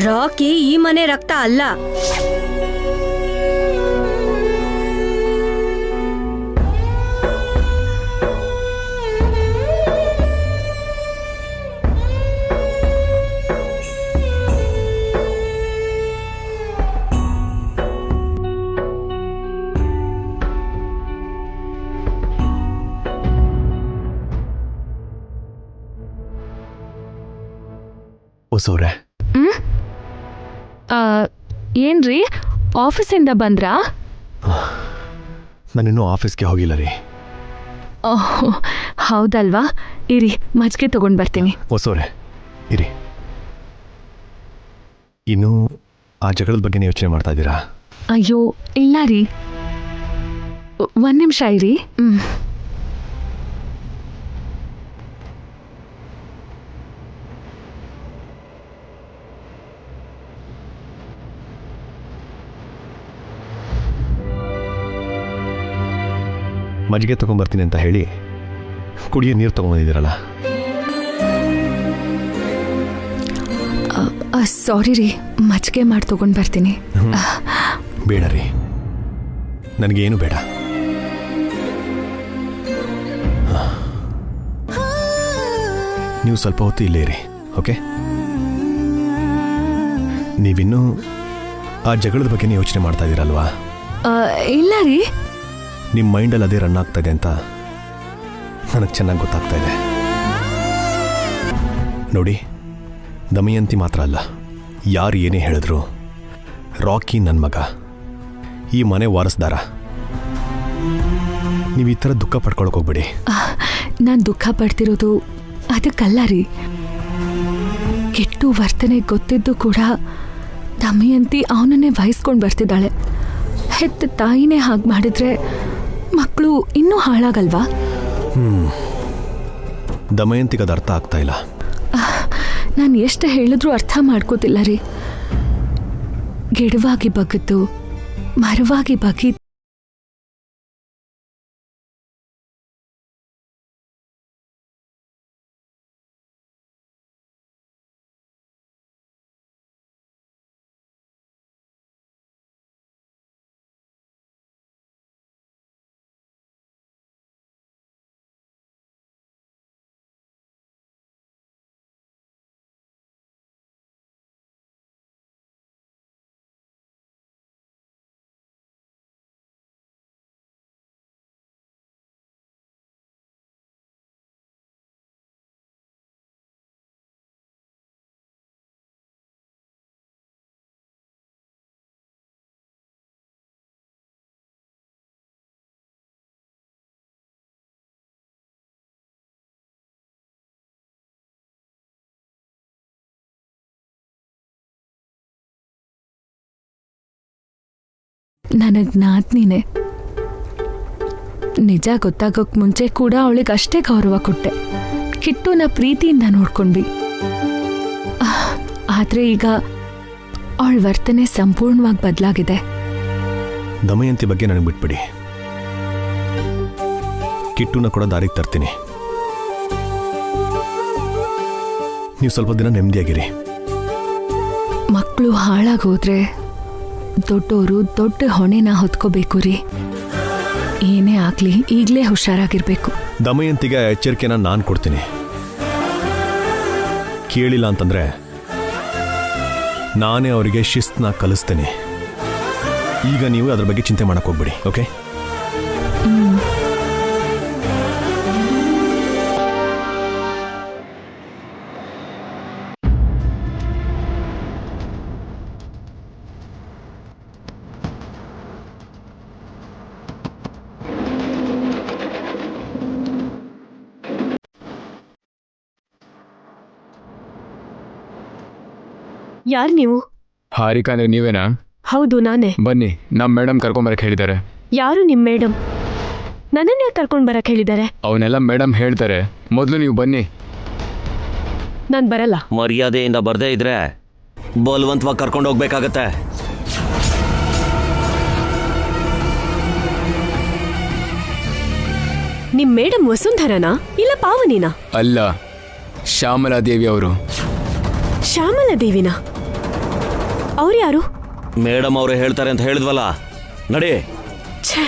ರಾಕಿ ಈ ಮನೆ ರಕ್ತ ಅಲ್ಲ. ಹೊಸವ್ರೆ, ಏನ್ರಿ ಆಫೀಸಿಂದ ಬಂದ್ರಾ? ನಾನಿನ್ನೂ ಆಫೀಸ್ಗೆ ಹೋಗಿಲ್ಲ ರೀ. ಹೌದಲ್ವಾ, ಇರಿ ಮಜ್ಜಿಗೆ ತಗೊಂಡು ಬರ್ತೀನಿ. ಹೊಸವ್ರೆ ಇರಿ. ಇನ್ನೂ ಆ ಜಗಳದ ಬಗ್ಗೆ ಯೋಚನೆ ಮಾಡ್ತಾ ಇದ್ದೀರಾ? ಅಯ್ಯೋ ಇಲ್ಲ ರೀ, ಒಂದು ನಿಮಿಷ ಇರಿ. ಮಜ್ಜಿಗೆ ತೊಗೊಂಬರ್ತೀನಿ ಅಂತ ಹೇಳಿ ಕುಡಿಯೋ ನೀರು ತೊಗೊಂಬಂದಿದ್ದೀರಲ್ಲ. ಸಾರಿ ರೀ, ಮಜ್ಜಿಗೆ ಮಾಡಿ ತೊಗೊಂಡು ಬರ್ತೀನಿ. ಬೇಡ ರೀ, ನನಗೇನು ಬೇಡ. ನೀವು ಸ್ವಲ್ಪ ಹೊತ್ತು ಇಲ್ಲೇ ಇರಿ, ಓಕೆ? ನೀವಿನ್ನೂ ಆ ಜಗಳದ ಬಗ್ಗೆ ಯೋಚನೆ ಮಾಡ್ತಾ ಇದ್ದೀರಲ್ವಾ? ಇಲ್ಲ ರೀ, ನಿಮ್ಮ ಮೈಂಡಲ್ಲಿ ಅದೇ ರನ್ ಆಗ್ತಾ ಇದೆ ಅಂತ ನನಗೆ ಚೆನ್ನಾಗಿ ಗೊತ್ತಾಗ್ತಾ ಇದೆ. ನೋಡಿ, ದಮಯಂತಿ ಮಾತ್ರ ಅಲ್ಲ, ಯಾರು ಏನೇ ಹೇಳಿದ್ರು ರಾಕಿ ನನ್ನ ಮಗ, ಈ ಮನೆ ವಾರಸ್ದಾರ. ನೀವು ಈ ಥರ ದುಃಖ ಪಡ್ಕೊಳಕ್ಕೆ ಹೋಗ್ಬೇಡಿ. ನಾನು ದುಃಖ ಪಡ್ತಿರೋದು ಅದಕ್ಕಲ್ಲ ರೀ. ಕೆಟ್ಟು ವರ್ತನೆ ಗೊತ್ತಿದ್ದು ಕೂಡ ದಮಯಂತಿ ಅವನನ್ನೇ ವಹಿಸ್ಕೊಂಡು ಬರ್ತಿದ್ದಾಳೆ. ಹೆತ್ತ ತಾಯಿನೇ ಹಾಗೆ ಮಾಡಿದ್ರೆ ಮಕ್ಕಳು ಇನ್ನೂ ಹಾಳಾಗಲ್ವಾ? ದಮಯಂತಿಗೆ ಅದು ಅರ್ಥ ಆಗ್ತಾ ಇಲ್ಲ. ನಾನು ಎಷ್ಟು ಹೇಳಿದ್ರೂ ಅರ್ಥ ಮಾಡ್ಕೋತಿಲ್ಲ ರೀ. ಗಿಡವಾಗಿ ಬಗ್ಗದ್ದು ಮರವಾಗಿ ಬಗ್ಗಿ ನನಗೆ ನಾದ್ನಿನೇ. ನಿಜ ಗೊತ್ತಾಗೋಕ್ ಮುಂಚೆ ಕೂಡ ಅವಳಿಗೆ ಅಷ್ಟೇ ಗೌರವ ಕೊಟ್ಟೆ. ಕಿಟ್ಟುನ ಪ್ರೀತಿಯಿಂದ ನೋಡ್ಕೊಂಡ್ವಿ. ಆದ್ರೆ ಈಗ ಅವಳ ವರ್ತನೆ ಸಂಪೂರ್ಣವಾಗಿ ಬದಲಾಗಿದೆ. ದಮಯಂತಿ ಬಗ್ಗೆ ನನಗೆ ಬಿಟ್ಬಿಡಿ. ಕಿಟ್ಟುನ ಕೂಡ ದಾರಿಗೆ ತರ್ತೀನಿ. ನೀವು ಸ್ವಲ್ಪ ದಿನ ನೆಮ್ಮದಿಯಾಗಿರಿ. ಮಕ್ಕಳು ಹಾಳಾಗೋದ್ರೆ ದೊಡ್ಡೋರು ದೊಡ್ಡ ಹೊಣೆನ ಹೊತ್ಕೋಬೇಕು ರೀ. ಏನೇ ಆಗ್ಲಿ ಈಗಲೇ ಹುಷಾರಾಗಿರ್ಬೇಕು. ದಮಯಂತಿಗೆ ಎಚ್ಚರಿಕೆನ ನಾನು ಕೊಡ್ತೀನಿ. ಕೇಳಿಲ್ಲ ಅಂತಂದ್ರೆ ನಾನೇ ಅವರಿಗೆ ಶಿಸ್ತನ್ನ ಕಲಿಸ್ತೇನೆ. ಈಗ ನೀವು ಅದ್ರ ಬಗ್ಗೆ ಚಿಂತೆ ಮಾಡಕ್ ಹೋಗ್ಬೇಡಿ, ಓಕೆ? ಯಾರು ನೀವು? ಹಾರಿಕಾ ಅಂದ್ರೆ ನೀವೇನಾ? ಹೌದು ನಾನೇ. ಬನ್ನಿ, ನಮ್ಮ ಮೇಡಮ್ ಕರ್ಕೊಂಬರಕ್ಕೆ ಹೇಳಿದ್ದಾರೆ. ಯಾರು ನಿಮ್ಮ ಮೇಡಮ್? ನನ್ನನ್ನೇ ಕರ್ಕೊಂಡು ಬರಕ್ಕೆ ಹೇಳಿದ್ದಾರೆ. ಅವನ್ನೆಲ್ಲ ಮೇಡಮ್ ಹೇಳ್ತಾರೆ, ಮೊದಲು ನೀವು ಬನ್ನಿ. ನಾನು ಬರಲ್ಲ. ಮರ್ಯಾದೆಯಿಂದ ಬರ್ದೇ ಇದ್ರೆ ಬಲವಂತವಾಗಿ ಕರ್ಕೊಂಡು ಹೋಗ್ಬೇಕಾಗತ್ತೆ. ನಿಮ್ ಮೇಡಮ್ ವಸುಂಧರನಾ ಇಲ್ಲ ಪಾವನಿನಾ? ಅಲ್ಲ, ಶ್ಯಾಮಲಾ ದೇವಿ ಅವರು. ಶ್ಯಾಮಲಾ ದೇವಿನಾ? ಅವ್ರು ಯಾರು? ಮೇಡಮ್ ಅವರೇ ಹೇಳ್ತಾರೆ ಅಂತ ಹೇಳಿದ್ವಲ್ಲ, ನಡಿ. ಛೇ,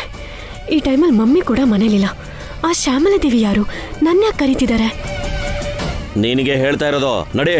ಈ ಟೈಮಲ್ಲಿ ಮಮ್ಮಿ ಕೂಡ ಮನೇಲಿಲ್ಲ. ಆ ಶ್ಯಾಮಲಾದೇವಿ ಯಾರು? ನನ್ನ ಯಾಕೆ ಕರೀತಿದ್ದಾರೆ? ನಿನಗೆ ಹೇಳ್ತಾ ಇರೋದು, ನಡಿ.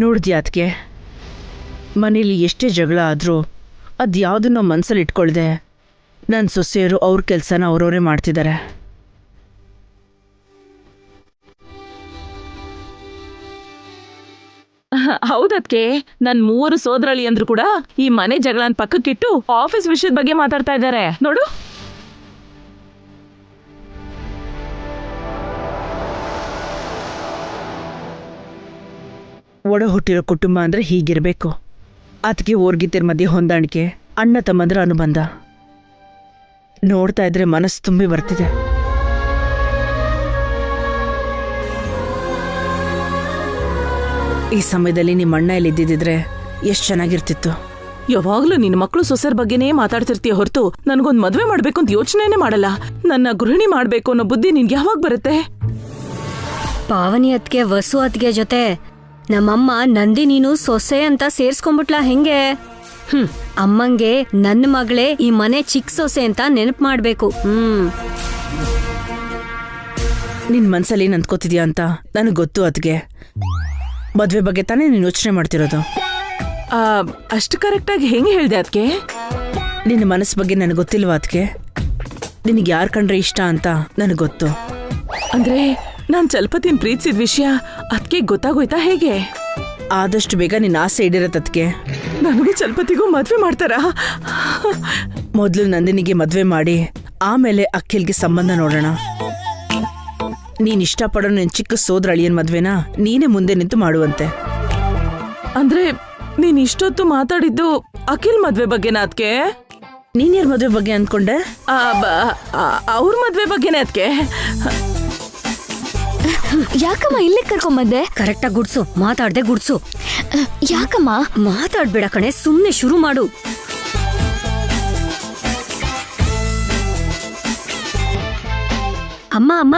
ನೋಡಿದ್ಯಾ ಅದಕ್ಕೆ ಮನೇಲಿ ಎಷ್ಟೇ ಜಗಳ ಆದರೂ ಅದು ಯಾವುದನ್ನೋ ಮನಸ್ಸಲ್ಲಿ ಇಟ್ಕೊಳ್ದೆ ನನ್ನ ಸೊಸೆಯರು ಅವ್ರ ಕೆಲಸನ ಅವರವರೇ ಮಾಡ್ತಿದ್ದಾರೆ. ಹೌದದ್ಕೆ ನನ್ 3 ಸೋದರಳಿ ಅಂದ್ರು ಕೂಡ ಈ ಮನೆ ಜಗಳನ್ ಪಕ್ಕಕ್ಕಿಟ್ಟು ಆಫೀಸ್ ವಿಷಯದ ಬಗ್ಗೆ ಮಾತಾಡ್ತಾ ಇದ್ದಾರೆ ನೋಡು. ಒಡ ಹುಟ್ಟಿರೋ ಕುಟುಂಬ ಅಂದ್ರೆ ಹೀಗಿರ್ಬೇಕು. ಅದಕ್ಕೆ ಓರ್ಗಿತ್ತಿರ ಮಧ್ಯೆ ಹೊಂದಾಣಿಕೆ, ಅಣ್ಣ ತಮ್ಮಂದ್ರ ಅನುಬಂಧ ನೋಡ್ತಾ ಇದ್ರೆ ಮನಸ್ಸು ತುಂಬಿ ಬರ್ತಿದೆ. ಈ ಸಮಯದಲ್ಲಿ ನಿಮ್ಮ ಅಣ್ಣ ಇಲ್ಲಿ ಇದ್ದಿದ್ರೆ ಎಷ್ಟು ಚೆನ್ನಾಗಿರ್ತಿತ್ತು. ಯಾವಾಗ್ಲೂ ನಿನ್ ಮಕ್ಳು ಸೊಸೆರ್ ಬಗ್ಗೆನೇ ಮಾತಾಡ್ತಿರ್ತೀಯ ಹೊರತು ನನ್ಗೊಂದ್ ಮದ್ವೆ ಮಾಡ್ಬೇಕು ಅಂತ ಯೋಚನೆನೇ ಮಾಡಲ್ಲ. ನನ್ನ ಗೃಹಿಣಿ ಮಾಡ್ಬೇಕು ಅನ್ನೋ ಬುದ್ಧಿ ನಿನ್ಗೆ ಯಾವಾಗ ಬರುತ್ತೆ? ಪಾವನಿ ಅತ್ಗೆ ವಸು ಅತ್ಗೆ ಜೊತೆ ನಮ್ಮಮ್ಮ ನಂದಿ ನೀನು ಸೊಸೆ ಅಂತ ಸೇರ್ಸ್ಕೊಂಡ್ಬಿಟ್ಲಾ ಹೆಂಗೆ? ಅಮ್ಮಂಗೆ ನನ್ನ ಮಗಳೇ ಈ ಮನೆ ಚಿಕ್ಕ ಸೊಸೆ ಅಂತ ನೆನಪು ಮಾಡ್ಬೇಕು. ನಿನ್ ಮನ್ಸಲ್ಲಿ ಏನ್ ಅಂದ್ಕೋತಿದ್ಯಾ ಅಂತ ನನಗೆ ಗೊತ್ತು. ಅದ್ಗೆ ಮದ್ವೆ ಬಗ್ಗೆ ತಾನೇ ನೀನು ಯೋಚನೆ ಮಾಡ್ತಿರೋದು. ಅಷ್ಟು ಕರೆಕ್ಟಾಗಿ ಹೆಂಗೆ ಹೇಳ್ದೆ ಅದಕ್ಕೆ? ನಿನ್ನ ಮನಸ್ಸು ಬಗ್ಗೆ ನನಗೆ ಗೊತ್ತಿಲ್ವಾ ಅದಕ್ಕೆ? ನಿನಗೆ ಯಾರು ಕಂಡ್ರೆ ಇಷ್ಟ ಅಂತ ನನಗೆ ಗೊತ್ತು. ಅಂದ್ರೆ ನಾನ್ ಚಲ್ಪತಿನ ಪ್ರೀತಿಸಿದ ವಿಷಯ ಅದಕ್ಕೆ ಗೊತ್ತಾಗೋಯ್ತಾ ಹೇಗೆ? ಆದಷ್ಟು ಬೇಗ ನಿನ್ನ ಆಸೆ ಈಡೇರತ್ತದ್ಕೆ. ನನಗೂ ಚಲ್ಪತಿಗೂ ಮದ್ವೆ ಮಾಡ್ತಾರಾ? ಮೊದಲು ನಂದಿನಿಗೆ ಮದ್ವೆ ಮಾಡಿ ಆಮೇಲೆ ಅಖಿಲ್ಗೆ ಸಂಬಂಧ ನೋಡೋಣ. ನೀನ್ ಇಷ್ಟಪಡೋ ನಿನ್ ಚಿಕ್ಕ ಸೋದರ ಅಳಿಯನ್ ಮದ್ವೆನ ನೀನೇ ಮುಂದೆ ನಿಂತು ಮಾಡುವಂತೆ. ಅಂದ್ರೆ ನೀನ್ ಇಷ್ಟೊತ್ತು ಮಾತಾಡಿದ್ದು ಅಖಿಲ್ ಮದ್ವೆ ಬಗ್ಗೆನಾ ಅದಕ್ಕೆ? ನೀನ್ ಯಾರ ಮದ್ವೆ ಬಗ್ಗೆ ಅಂದ್ಕೊಂಡೆ? ಅವ್ರ ಮದ್ವೆ ಬಗ್ಗೆನೇ ಅದಕ್ಕೆ. ಯಾಕಮ್ಮ ಇಲ್ಲೇ ಕರ್ಕೊಂಬಂದೆ? ಕರೆಕ್ಟಾಗಿ ಗುಡ್ಸು, ಮಾತಾಡ್ದೆ ಗುಡ್ಸು. ಯಾಕಮ್ಮ ಮಾತಾಡ್ಬೇಡ ಕಣೆ, ಸುಮ್ನೆ ಶುರು ಮಾಡು. ಅಮ್ಮ ಅಮ್ಮ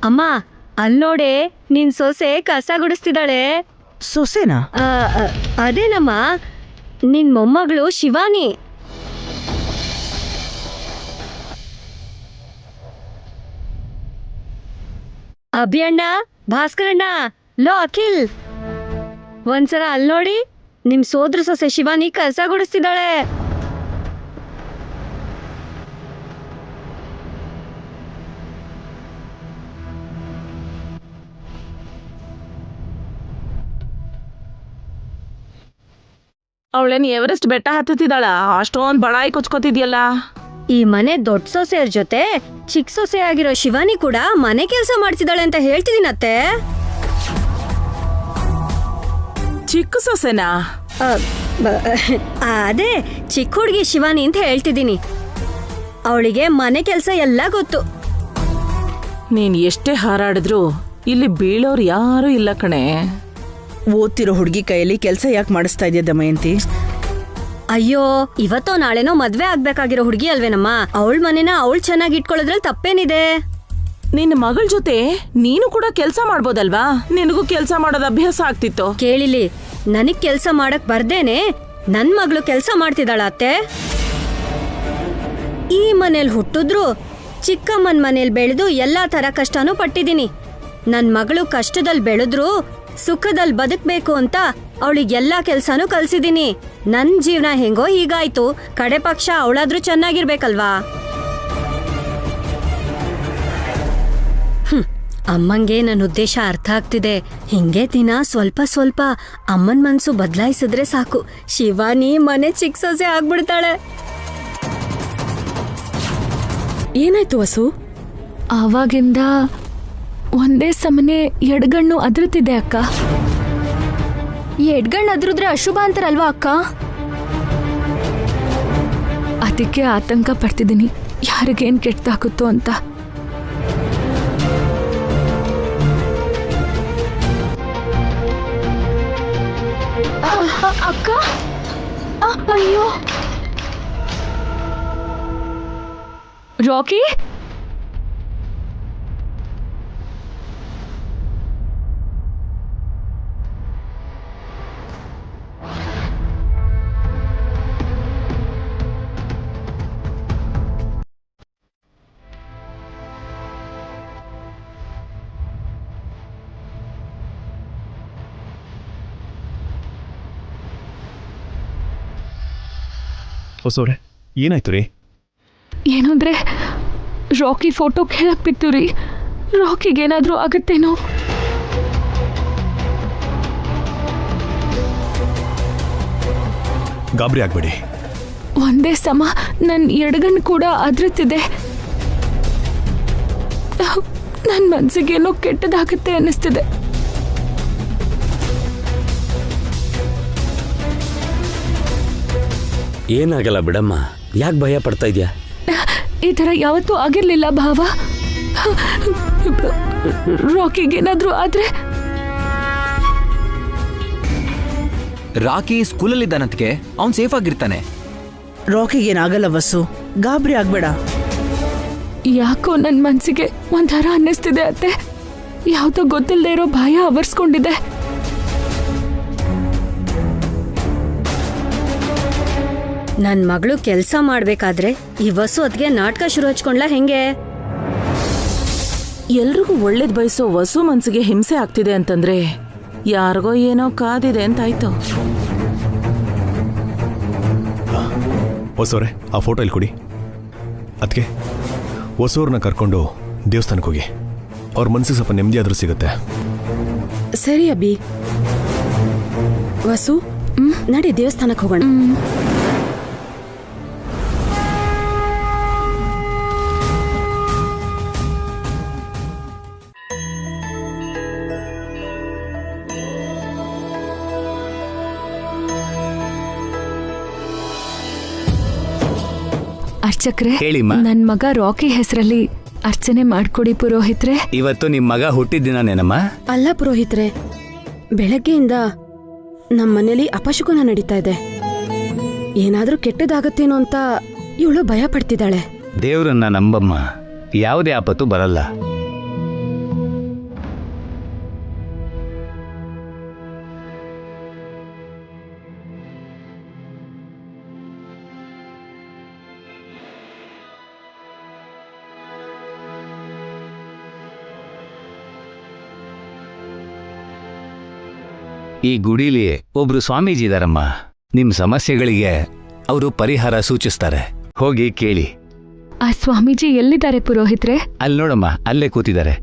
ಅಮ್ಮ ಅಲ್ಲೋಡೆ, ನಿನ್ ಸೊಸೆ ಕಸ ಗುಡಿಸ್ತಿದ್ದಾಳೆ. ಸೊಸೆನಾ? ಅದೇನಮ್ಮ, ನಿನ್ ಮೊಮ್ಮಗಳು ಶಿವಾನಿ. ಅಭಿಯಣ್ಣ, ಭಾಸ್ಕರಣ್ಣ, ಲೋ ಅಖಿಲ್, ಒಂದ್ಸಲ ಅಲ್ಲೋಡಿ, ನಿಮ್ ಸೋದ್ರ ಸೊಸೆ ಶಿವಾನಿ ಕಸ ಗುಡಿಸ್ತಿದ್ದಾಳೆ. ಅವಳೇನ್ ಎವರೆಸ್ಟ್ ಬೆಟ್ಟ ಹತ್ತುತ್ತಿದ್ದಾಳ? ಅಷ್ಟೊಂದ್ ಬಡಾಯಿ ಕೊಚ್ಕೋತಿದ್ಯಲ್ಲ. ಈ ಮನೆ ದೊಡ್ಡ ಸೊಸೆಯರ ಜೊತೆ ಚಿಕ್ಕ ಸೊಸೆ ಆಗಿರೋ ಶಿವಾನಿ ಕೂಡ ಮನೆ ಕೆಲಸ ಮಾಡ್ತಿದ್ದಾಳೆ ಅಂತ ಹೇಳ್ತಿದ್ದೀನತ್ತೆ. ಚಿಕ್ಕ ಸೊಸೆನಾ? ಅದೇ ಚಿಕ್ಕ ಹುಡುಗಿ ಶಿವಾನಿ ಅಂತ ಹೇಳ್ತಿದ್ದೀನಿ. ಅವಳಿಗೆ ಮನೆ ಕೆಲಸ ಎಲ್ಲ ಗೊತ್ತು. ನೀನ್ ಎಷ್ಟೇ ಹಾರಾಡಿದ್ರು ಇಲ್ಲಿ ಬೀಳೋರು ಯಾರು ಇಲ್ಲ ಕಣೆ. ಓದ್ತಿರೋ ಹುಡುಗಿ ಕೈಯಲ್ಲಿ ಕೆಲಸ ಯಾಕೆ ಮಾಡಿಸ್ತಾ ಇದೆಯಾ ದಮಯಂತಿ? ಅಯ್ಯೋ, ಇವತ್ತೋ ನಾಳೆನೋ ಮದ್ವೆ ಆಗ್ಬೇಕಾಗಿರೋ ಹುಡುಗಿ ಅಲ್ವೇನಮ್ಮ. ಅವಳ ಮನೆನ ಅವಳು ಚೆನ್ನಾಗಿ ಇಟ್ಕೊಳ್ಳೋದ್ರಲ್ಲಿ ತಪ್ಪೇನಿದೆ? ನಿನ್ನ ಮಗಳ ಜೊತೆ ನೀನು ಕೂಡ ಕೆಲಸ ಮಾಡ್ಬೋದಲ್ವಾ? ನಿನಗೂ ಕೆಲಸ ಮಾಡೋದ್ ಅಭ್ಯಾಸ ಆಗ್ತಿತ್ತು. ಕೇಳಿಲಿ, ನನಗ್ ಕೆಲ್ಸ ಮಾಡಕ್ ಬರ್ದೇನೆ ನನ್ ಮಗಳು ಕೆಲ್ಸ ಮಾಡ್ತಿದ್ದಾಳ ಅತ್ತೆ. ಈ ಮನೇಲಿ ಹುಟ್ಟಿದ್ರು ಚಿಕ್ಕಮ್ಮನ್ ಮನೇಲಿ ಬೆಳೆದು ಎಲ್ಲಾ ತರ ಕಷ್ಟನೂ ಪಟ್ಟಿದ್ದೀನಿ. ನನ್ ಮಗಳು ಕಷ್ಟದಲ್ಲಿ ಬೆಳೆದ್ರು ಸುಖದಲ್ಲಿ ಬದುಕ್ಬೇಕು ಅಂತ ಅವಳಿಗೆಲ್ಲಾ ಕೆಲ್ಸಾನು ಕಲ್ಸಿದೀನಿ. ನನ್ ಜೀವನ ಹೆಂಗೋ ಹೀಗಾಯ್ತು, ಕಡೆ ಪಕ್ಷ ಅವಳಾದ್ರೂ ಚೆನ್ನಾಗಿರ್ಬೇಕಲ್ವಾ? ಅಮ್ಮಂಗೆ ನನ್ನ ಉದ್ದೇಶ ಅರ್ಥ ಆಗ್ತಿದೆ. ಹಿಂಗೆ ದಿನ ಸ್ವಲ್ಪ ಸ್ವಲ್ಪ ಅಮ್ಮನ್ ಮನ್ಸು ಬದಲಾಯಿಸಿದ್ರೆ ಸಾಕು, ಶಿವಾನಿ ಮನೆ ಚಿಕ್ಕ ಸೊಸೆ ಆಗ್ಬಿಡ್ತಾಳೆ. ಏನಾಯ್ತು ವಸು? ಆವಾಗಿಂದ ಒಂದೇ ಸಮನೆ ಎಡಗಣ್ಣು ಅದ್ರತಿದೆ ಅಕ್ಕ. ಎಡ್ಗಣ್ಣು ಅದ್ರಿದ್ರೆ ಅಶುಭ ಅಂತಾರಲ್ವಾ ಅಕ್ಕ? ಅದಕ್ಕೆ ಆತಂಕ ಪಡ್ತಿದ್ದೀನಿ, ಯಾರಿಗೇನ್ ಕೆಟ್ಟದಾಗುತ್ತೋ ಅಂತ. ಅಕ್ಕ ಅಯ್ಯೋ ರಾಕಿ, ಹೊಸೋರೆ ಏನಾಯ್ತು ರೀ? ಏನಂದ್ರೆ ರಾಕಿ ಫೋಟೋ ಕೇಳಕ್ ಬಿತ್ತು ರೀ. ರಾಕಿಗೇನಾದ್ರೂ ಆಗತ್ತೇನೋ? ಗಾಬರಿ ಆಗ್ಬೇಡಿ. ಒಂದೇ ಸಮ ನನ್ನ ಎಡಗಣ್ಣು ಕೂಡ ಅದ್ರತಿದೆ. ನನ್ನ ಮನ್ಸಿಗೇನೋ ಕೆಟ್ಟದಾಗತ್ತೆ ಅನ್ನಿಸ್ತಿದೆ. ಏನಾಗಲ್ಲ ಬಿಡಮ್ಮ, ಯಾಕೆ ಭಯ ಪಡ್ತಾ ಇದೆಯಾ? ಈ ಥರ ಯಾವತ್ತೂ ಆಗಿರ್ಲಿಲ್ಲ ಭಾವ. ರಾಕಿಗೇನಾದ್ರೂ ಆದ್ರೆ? ರಾಕಿ ಸ್ಕೂಲಲ್ಲಿದ್ದಾನಂತಕ್ಕೆ, ಅವ್ನು ಸೇಫ್ ಆಗಿರ್ತಾನೆ. ರಾಕಿಗೇನಾಗಲ್ಲ ವಸು, ಗಾಬರಿ ಆಗ್ಬೇಡ. ಯಾಕೋ ನನ್ನ ಮನ್ಸಿಗೆ ಒಂಥರ ಅನ್ನಿಸ್ತಿದೆ ಅತ್ತೆ. ಯಾವುದೋ ಗೊತ್ತಿಲ್ಲದೆ ಇರೋ ಭಯ ಆವರಿಸ್ಕೊಂಡಿದೆ. ನನ್ ಮಗಳು ಕೆಲ್ಸ ಮಾಡ್ಬೇಕಾದ್ರೆ ಈ ವಸು ಅದ್ಗೆ ನಾಟಕ ಶುರು ಹಚ್ಕೊಂಡ್ಲಾ ಹೆಂಗೆ? ಎಲ್ರಿಗೂ ಒಳ್ಳೇದ್ ಬಯಸೋ ವಸು ಮನ್ಸಿಗೆ ಹಿಂಸೆ ಆಗ್ತಿದೆ ಅಂತಂದ್ರೆ ಯಾರಿಗೋ ಏನೋ ಕಾದಿದೆ ಅಂತಾಯ್ತು. ಹೊಸೋರೆ ಆ ಫೋಟೋ ಇಲ್ಲಿ ಕೊಡಿ. ಅದಕ್ಕೆ ಹೊಸೋರ್ನ ಕರ್ಕೊಂಡು ದೇವಸ್ಥಾನಕ್ಕೆ ಹೋಗಿ, ಅವ್ರ ಮನಸ್ಸಿಗೆ ಸ್ವಲ್ಪ ನೆಮ್ಮದಿ ಆದ್ರೂ ಸಿಗುತ್ತೆ. ಸರಿ ಅಬ್ಬಿ. ವಸು ನಡಿ ದೇವಸ್ಥಾನಕ್ಕೆ ಹೋಗೋಣ. ಅರ್ಚಕ್ರೆ, ಹೇಳಿಮ್ಮ. ನನ್ ಮಗ ರಾಕಿ ಹೆಸರಲ್ಲಿ ಅರ್ಚನೆ ಮಾಡ್ಕೊಡಿ ಪುರೋಹಿತ್ರೆ. ಇವತ್ತು ನಿಮ್ ಮಗ ಹುಟ್ಟಿದ ದಿನನೇನಮ್ಮ? ಅಲ್ಲ ಪುರೋಹಿತ್ರೆ, ಬೆಳಗ್ಗೆಯಿಂದ ನಮ್ಮ ಮನೇಲಿ ಅಪಶಕುನ ನಡೀತಾ ಇದೆ. ಏನಾದ್ರೂ ಕೆಟ್ಟದಾಗತ್ತೇನೋ ಅಂತ ಇವಳು ಭಯ ಪಡ್ತಿದ್ದಾಳೆ. ದೇವ್ರನ್ನ ನಂಬಮ್ಮ, ಯಾವುದೇ ಆಪತ್ತು ಬರಲ್ಲ. ಈ ಗುಡಿಲಿ ಒಬ್ರು ಸ್ವಾಮೀಜಿ ಇದಾರಮ್ಮ. ನಿಮ್ ಸಮಸ್ಯೆಗಳಿಗೆ ಅವರು ಪರಿಹಾರ ಸೂಚಿಸ್ತಾರೆ, ಹೋಗಿ ಕೇಳಿ. ಆ ಸ್ವಾಮೀಜಿ ಎಲ್ಲಿದ್ದಾರೆ ಪುರೋಹಿತ್ರೆ? ಅಲ್ಲಿ ನೋಡಮ್ಮ, ಅಲ್ಲೇ ಕೂತಿದ್ದಾರೆ.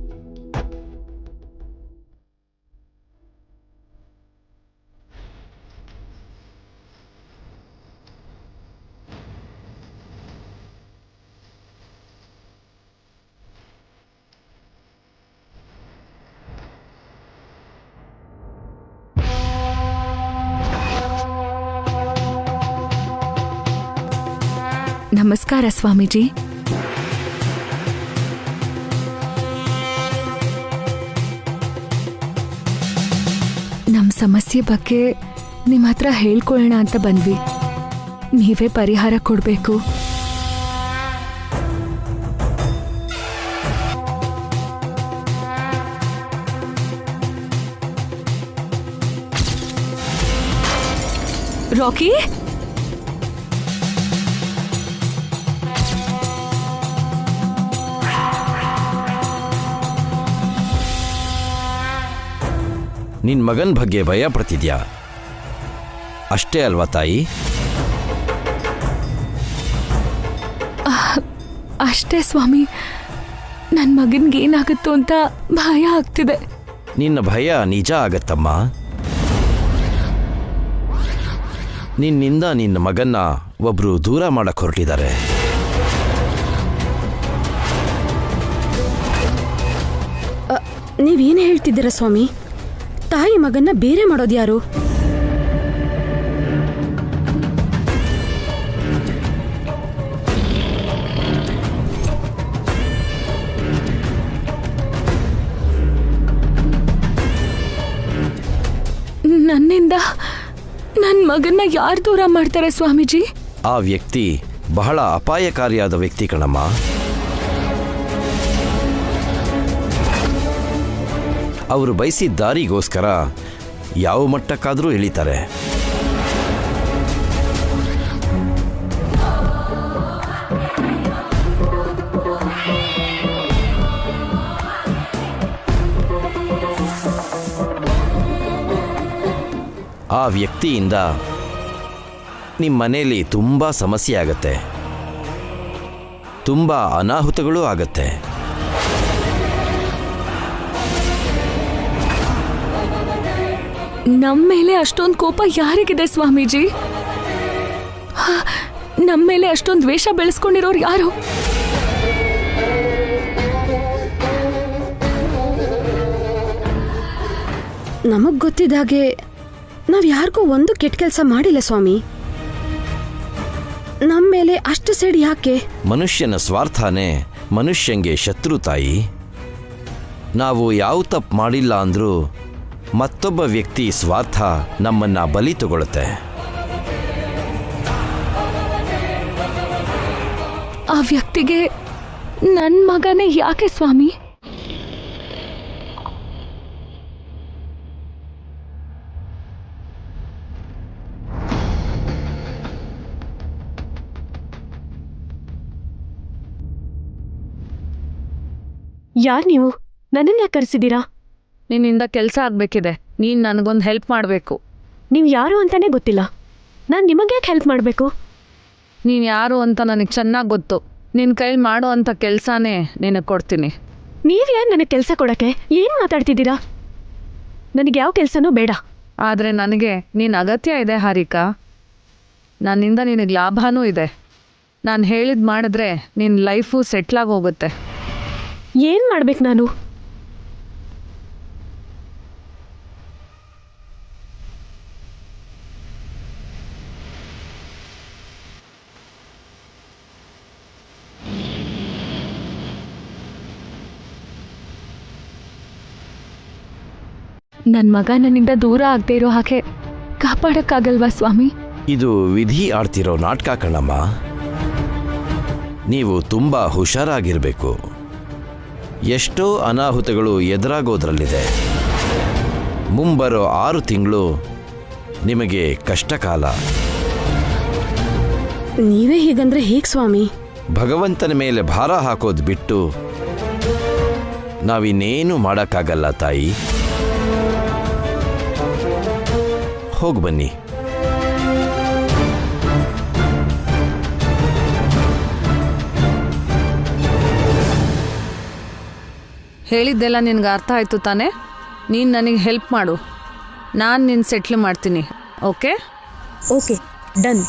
ನಮಸ್ಕಾರ ಸ್ವಾಮೀಜಿ. ನಮ್ಮ ಸಮಸ್ಯೆ ಬಗ್ಗೆ ನಿಮ್ಮ ಹತ್ರ ಹೇಳ್ಕೊಳ್ಳೋಣ ಅಂತ ಬಂದ್ವಿ. ನೀವೇ ಪರಿಹಾರ ಕೊಡಬೇಕು. ರಾಕಿ, ನಿನ್ ಮಗನ ಬಗ್ಗೆ ಭಯ ಪಡ್ತಿದ್ಯಾ ಅಷ್ಟೇ ಅಲ್ವಾ ತಾಯಿ? ಅಷ್ಟೇ ಸ್ವಾಮಿ. ನನ್ನ ಮಗನ್ಗೆ ಏನಾಗುತ್ತೋ ಅಂತ ಭಯ ಆಗ್ತಿದೆ. ನಿನ್ನ ಭಯ ನಿಜ ಆಗತ್ತಮ್ಮ. ನಿನ್ನಿಂದ ನಿನ್ನ ಮಗನ್ನ ಒಬ್ರು ದೂರ ಮಾಡಕ್ ಹೊರಟಿದ್ದಾರೆ. ನೀವೇನು ಹೇಳ್ತಿದ್ದೀರಾ ಸ್ವಾಮಿ? ತಾಯಿ ಮಗನ್ನ ಬೇರೆ ಮಾಡೋದು ಯಾರು? ನನ್ನಿಂದ ನನ್ನ ಮಗನ್ನ ಯಾರು ದೂರ ಮಾಡ್ತಾರೆ ಸ್ವಾಮೀಜಿ? ಆ ವ್ಯಕ್ತಿ ಬಹಳ ಅಪಾಯಕಾರಿಯಾದ ವ್ಯಕ್ತಿ ಕಣಮ್ಮ. ಅವರು ಬಯಸಿದ ದಾರಿಗೋಸ್ಕರ ಯಾವ ಮಟ್ಟಕ್ಕಾದರೂ ಇಳಿತಾರೆ. ಆ ವ್ಯಕ್ತಿಯಿಂದ ನಿಮ್ಮ ಮನೆಯಲ್ಲಿ ತುಂಬ ಸಮಸ್ಯೆ ಆಗತ್ತೆ, ತುಂಬ ಅನಾಹುತಗಳೂ ಆಗತ್ತೆ. ನಮ್ಮ ಮೇಲೆ ಅಷ್ಟೊಂದು ಕೋಪ ಯಾರಿಗಿದೆ ಸ್ವಾಮೀಜಿ? ನಮ್ಮ ಮೇಲೆ ಅಷ್ಟೊಂದು ದ್ವೇಷ ಬೆಳೆಸ್ಕೊಂಡಿರೋರು ಯಾರು? ನಮಗ್ ಗೊತ್ತಿದ್ದಾಗೆ ನಾವ್ ಯಾರಿಗೂ ಒಂದು ಕೆಟ್ಟ ಕೆಲಸ ಮಾಡಿಲ್ಲ ಸ್ವಾಮಿ. ನಮ್ಮ ಮೇಲೆ ಅಷ್ಟು ಸೇಡಿ ಯಾಕೆ? ಮನುಷ್ಯನ ಸ್ವಾರ್ಥನೇ ಮನುಷ್ಯಂಗೆ ಶತ್ರು ತಾಯಿ. ನಾವು ಯಾವ ತಪ್ಪು ಮಾಡಿಲ್ಲ ಅಂದ್ರೂ ಮತ್ತೊಬ್ಬ ವ್ಯಕ್ತಿ ಸ್ವಾರ್ಥ ನಮ್ಮನ್ನ ಬಲಿ ತಗೊಳುತ್ತೆ. ಆ ವ್ಯಕ್ತಿಗೆ ನನ್ನ ಮಗನೇ ಯಾಕೆ ಸ್ವಾಮಿ? ಯಾರ್ ನೀವು? ನನ್ನನ್ನ ಯಾಕೆ ಕರೆಸಿದ್ದೀರಾ? ನಿನ್ನಿಂದ ಕೆಲಸ ಆಗಬೇಕಿದೆ. ನೀನು ನನಗೊಂದು ಹೆಲ್ಪ್ ಮಾಡಬೇಕು. ನೀವು ಯಾರು ಅಂತಾನೆ ಗೊತ್ತಿಲ್ಲ. ನಾನು ನಿಮಗೆ ಯಾಕೆ ಹೆಲ್ಪ್ ಮಾಡಬೇಕು? ನೀನು ಯಾರು ಅಂತ ನನಗೆ ಚೆನ್ನಾಗಿ ಗೊತ್ತು. ನಿನ್ನ ಕೈಲಿ ಮಾಡೋ ಅಂಥ ಕೆಲಸನೇ ನಿನಗೆ ಕೊಡ್ತೀನಿ. ನೀವು ಯಾರು ನನಗೆ ಕೆಲಸ ಕೊಡೋಕ್ಕೆ? ಏನು ಮಾತಾಡ್ತಿದ್ದೀರಾ? ನನಗೆ ಯಾವ ಕೆಲಸನೂ ಬೇಡ. ಆದರೆ ನನಗೆ ನಿನ್ನ ಅಗತ್ಯ ಇದೆ ಹಾರಿಕಾ. ನನ್ನಿಂದ ನಿನಗೆ ಲಾಭನೂ ಇದೆ. ನಾನು ಹೇಳಿದ್ದು ಮಾಡಿದ್ರೆ ನಿನ್ನ ಲೈಫು ಸೆಟ್ಲಾಗಿ ಹೋಗುತ್ತೆ. ಏನು ಮಾಡ್ಬೇಕು ನಾನು? ನನ್ನ ಮಗ ನನ್ನಿಂದ ದೂರ ಆಗದೆ ಇರೋ ಹಾಗೆ ಕಾಪಾಡಕ್ಕಾಗಲ್ವಾ ಸ್ವಾಮಿ? ಇದು ವಿಧಿ ಆಡ್ತಿರೋ ನಾಟಕ ಕಣಮ್ಮ. ನೀವು ತುಂಬ ಹುಷಾರಾಗಿರಬೇಕು. ಎಷ್ಟೋ ಅನಾಹುತಗಳು ಎದುರಾಗೋದ್ರಲ್ಲಿದೆ. ಮುಂಬರೋ 6 ತಿಂಗಳು ನಿಮಗೆ ಕಷ್ಟಕಾಲ. ನೀವೇ ಹೀಗಂದ್ರೆ ಹೇಗೆ ಸ್ವಾಮಿ? ಭಗವಂತನ ಮೇಲೆ ಭಾರ ಹಾಕೋದು ಬಿಟ್ಟು ನಾವಿನ್ನೇನು ಮಾಡೋಕ್ಕಾಗಲ್ಲ ತಾಯಿ. ಹೋಗಿ ಬನ್ನಿ. ಹೇಳಿದ್ದೆಲ್ಲ ನಿನಗೆ ಅರ್ಥ ಆಯಿತು ತಾನೇ? ನೀನು ನನಗೆ ಹೆಲ್ಪ್ ಮಾಡು, ನಾನು ನಿನ್ನ ಸೆಟ್ಲ್ ಮಾಡ್ತೀನಿ. Okay okay, done.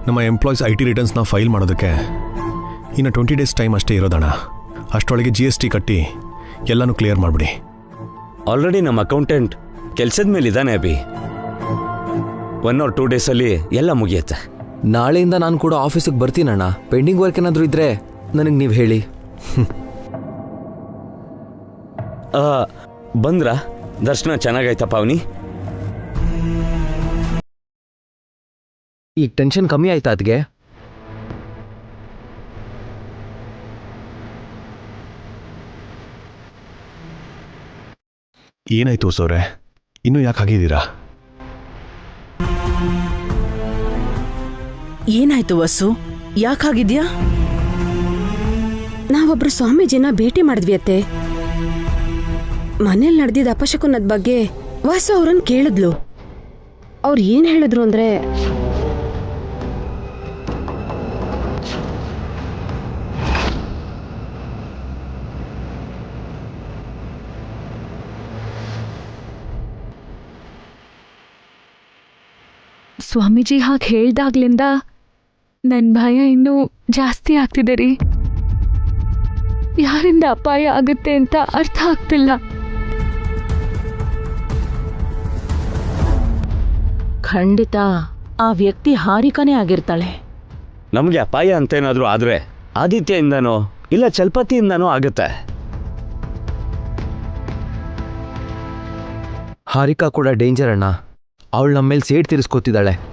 ನಮ್ಮ ಎಂಪ್ಲಾಯೀಸ್ IT ರಿಟರ್ನ್ಸ್ನ ಫೈಲ್ ಮಾಡೋದಕ್ಕೆ ಇನ್ನು 20 ಡೇಸ್ ಟೈಮ್ ಅಷ್ಟೇ ಇರೋದಣ್ಣ. ಅಷ್ಟರೊಳಗೆ GST ಕಟ್ಟಿ ಎಲ್ಲನೂ ಕ್ಲಿಯರ್ ಮಾಡಿಬಿಡಿ. ಆಲ್ರೆಡಿ ನಮ್ಮ ಅಕೌಂಟೆಂಟ್ ಕೆಲಸದ ಮೇಲೆ ಇದ್ದಾನೆ ಅಭಿ. 1 or 2 ಡೇಸಲ್ಲಿ ಎಲ್ಲ ಮುಗಿಯುತ್ತೆ. ನಾಳೆಯಿಂದ ನಾನು ಕೂಡ ಆಫೀಸಿಗೆ ಬರ್ತೀನಣ್ಣ. ಪೆಂಡಿಂಗ್ ವರ್ಕ್ ಏನಾದರೂ ಇದ್ರೆ ನನಗೆ ನೀವು ಹೇಳಿ. ಬಂದ್ರಾ? ದರ್ಶನ ಚೆನ್ನಾಗಾಯ್ತಪ್ಪ ಅವನಿ? ಈಗ ಟೆನ್ಷನ್ ಕಮ್ಮಿ ಆಯ್ತಾ ಅದಕ್ಕೆ? ಏನಾಯ್ತು ಸೋರೆ, ಇನ್ನೂ ಯಾಕೆ ಆಗಿದ್ದೀರಾ? ಏನಾಯ್ತು ವಸು? ಯಾಕಾಗಿದ್ಯಾ? ನಾವೊಬ್ರು ಸ್ವಾಮೀಜಿನ ಭೇಟಿ ಮಾಡಿದ್ವಿ ಅತ್ತೆ. ಮನೇಲಿ ನಡೆದಿದ್ದ ಅಪಶಕುನದ ಬಗ್ಗೆ ವಾಸು ಅವ್ರನ್ನ ಕೇಳಿದ್ಲು. ಅವ್ರು ಏನ್ ಹೇಳಿದ್ರು ಅಂದ್ರೆ, ಸ್ವಾಮೀಜಿ ಹಾಗೆ ಹೇಳ್ದಾಗ್ಲಿಂದ ನನ್ನ ಭಯ ಇನ್ನೂ ಜಾಸ್ತಿ ಆಗ್ತಿದೆ ರೀ. ಯಾರಿಂದ ಅಪಾಯ ಆಗುತ್ತೆ ಅಂತ ಅರ್ಥ ಆಗ್ತಿಲ್ಲ. ಖಂಡಿತ ಆ ವ್ಯಕ್ತಿ ಹಾರಿಕಾನೇ ಆಗಿರ್ತಾಳೆ. ನಮಗೆ ಅಪಾಯ ಅಂತೇನಾದರೂ ಆದರೆ ಆದಿತ್ಯಯಿಂದನೋ ಇಲ್ಲ ಚಲ್ಪತಿಯಿಂದನೋ ಆಗುತ್ತೆ. ಹಾರಿಕಾ ಕೂಡ ಡೇಂಜರ್ ಅಣ್ಣ. ಅವಳು ನಮ್ಮ ಮೇಲೆ ಸೇಡ್ ತೀರಿಸ್ಕೊತಿದ್ದಾಳೆ.